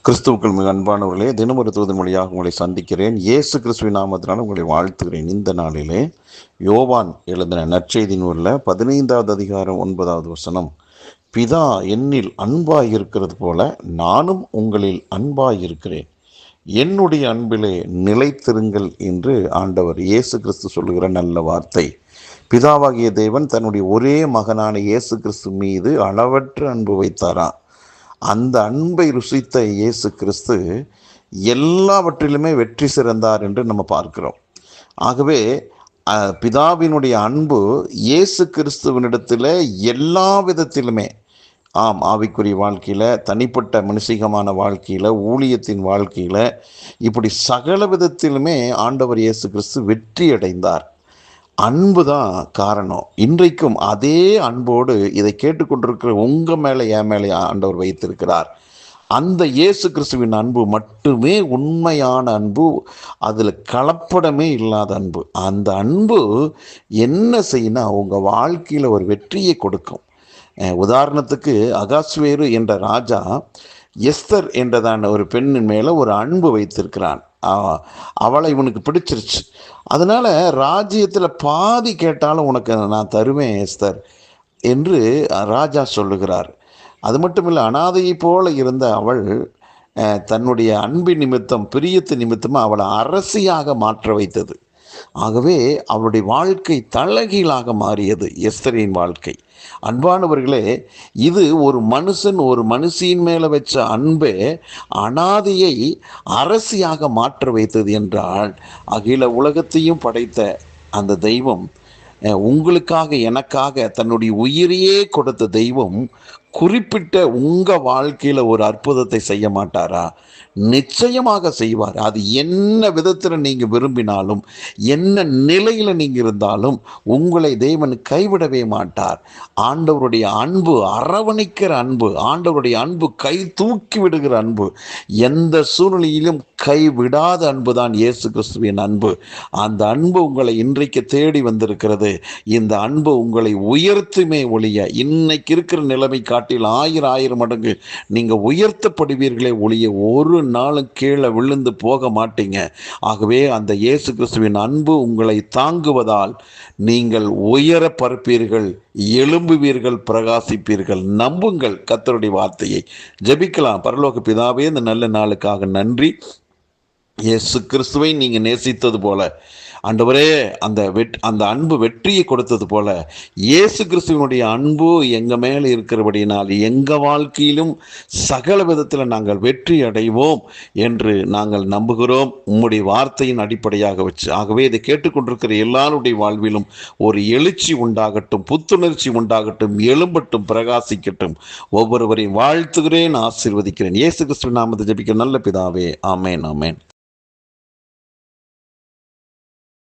கிறிஸ்துவுக்குள் மிக அன்பானவர்களே, தினம் ஒரு தூதன் மொழியாக உங்களை சந்திக்கிறேன். இயேசு கிறிஸ்துவின் நாமத்தினால் உங்களை வாழ்த்துகிறேன். இந்த நாளிலே யோவான் எழுதின நற்செய்தி நூலில் 15வது அதிகாரம் 9வது வசனம், பிதா என்னில் அன்பாயிருக்கிறது போல நானும் உங்களில் அன்பாயிருக்கிறேன், என்னுடைய அன்பிலே நிலைத்திருங்கள் என்று ஆண்டவர் இயேசு கிறிஸ்து சொல்லுகிற நல்ல வார்த்தை. பிதாவாகிய தேவன் தன்னுடைய ஒரே மகனான இயேசு கிறிஸ்து மீது அளவற்ற அன்பு வைத்தாரா. அந்த அன்பை ருசித்த இயேசு கிறிஸ்து எல்லாவற்றிலுமே வெற்றி சிறந்தார் என்று நம்ம பார்க்கிறோம். ஆகவே பிதாவினுடைய அன்பு இயேசு கிறிஸ்துவனிடத்தில் எல்லா விதத்திலுமே, ஆவிக்குரிய வாழ்க்கையில், தனிப்பட்ட மனுஷிகமான வாழ்க்கையில், ஊழியத்தின் வாழ்க்கையில், இப்படி சகல விதத்திலுமே ஆண்டவர் இயேசு கிறிஸ்து வெற்றி அடைந்தார். அன்பு தான் காரணம். இன்றைக்கும் அதே அன்போடு இதை கேட்டுக்கொண்டிருக்கிற உங்கள் மேலே, என் மேலே ஆண்டவர் வைத்திருக்கிறார். அந்த இயேசு கிறிஸ்துவின் அன்பு மட்டுமே உண்மையான அன்பு, அதில் கலப்படமே இல்லாத அன்பு. அந்த அன்பு என்ன செய்யணும், உங்கள் வாழ்க்கையில் ஒரு வெற்றியை கொடுக்கும். உதாரணத்துக்கு, அகாஸ்வேரு என்ற ராஜா எஸ்தர் என்றதான ஒரு பெண்ணின் மேலே ஒரு அன்பு வைத்திருக்கிறான். அவளை இவனுக்கு பிடிச்சிருச்சு. அதனால ராஜ்யத்தில் பாதி கேட்டாலும் உனக்கு நான் தருவேன் எஸ்தர் என்று ராஜா சொல்லுகிறார். அது மட்டும் இல்லை, அனாதையை போல இருந்த அவள் தன்னுடைய அன்பின் நிமித்தம், பிரியத்து நிமித்தமாக அவளை அரசியாக மாற்ற வைத்தது. ஆகவே அவளுடைய வாழ்க்கை தலைகீழாக மாறியது, எஸ்தரின் வாழ்க்கை. அன்பானவர்களே, இது ஒரு மனுஷன் ஒரு மனுஷியின் மேலே வச்ச அன்பே அனாதையை அரசியாக மாற்ற வைத்தது என்றால், அகில உலகத்தையும் படைத்த அந்த தெய்வம், உங்களுக்காக எனக்காக தன்னுடைய உயிரையே கொடுத்த தெய்வம் குறிப்பிட்ட உங்கள் வாழ்க்கையில் ஒரு அற்புதத்தை செய்ய மாட்டாரா? நிச்சயமாக செய்வார். அது என்ன விதத்தில் நீங்கள் விரும்பினாலும், என்ன நிலையில் நீங்கள் இருந்தாலும் உங்களை தேவன் கைவிடவே மாட்டார். ஆண்டவருடைய அன்பு அரவணைக்கிற அன்பு, ஆண்டவருடைய அன்பு கை தூக்கி விடுகிற அன்பு, எந்த சூழ்நிலையிலும் கைவிடாத அன்பு தான் இயேசு கிறிஸ்துவின் அன்பு. அந்த அன்பு உங்களை இன்றைக்கு தேடி வந்திருக்கிறது. இந்த அன்பு உங்களை உயர்த்துமே ஒழிய, இன்னைக்கு இருக்கிற நிலைமை காட்டில் 1000 மடங்கு நீங்கள் உயர்த்தப்படுவீர்களே ஒழிய ஒரு நாளும் கீழே விழுந்து போக மாட்டீங்க. ஆகவே அந்த இயேசு கிறிஸ்துவின் அன்பு உங்களை தாங்குவதால் நீங்கள் உயர பரப்பீர்கள், எழும்புவீர்கள், பிரகாசிப்பீர்கள். நம்புங்கள் கர்த்தருடைய வார்த்தையை. ஜெபிக்கலாம். பரலோக பிதாவே, இந்த நல்ல நாளுக்காக நன்றி. இயேசு கிறிஸ்துவை நீங்கள் நேசித்தது போல ஆண்டவரே, அந்த அன்பு வெற்றியை கொடுத்தது போல இயேசு கிறிஸ்துவனுடைய அன்பு எங்கள் மேலே இருக்கிறபடினால் எங்கள் வாழ்க்கையிலும் சகல விதத்தில் நாங்கள் வெற்றி அடைவோம் என்று நாங்கள் நம்புகிறோம், உம்முடைய வார்த்தையின் அடிப்படையாக வச்சு. ஆகவே இதை கேட்டுக்கொண்டிருக்கிற எல்லாருடைய வாழ்விலும் ஒரு எழுச்சி உண்டாகட்டும், புத்துணர்ச்சி உண்டாகட்டும், எழும்பட்டும், பிரகாசிக்கட்டும். ஒவ்வொருவரையும் வாழ்த்துகிறேன், ஆசீர்வதிக்கிறேன். இயேசு கிறிஸ்துவின் நாமத்தை ஜெபிக்கிற நல்ல பிதாவே, ஆமேன், ஆமேன்.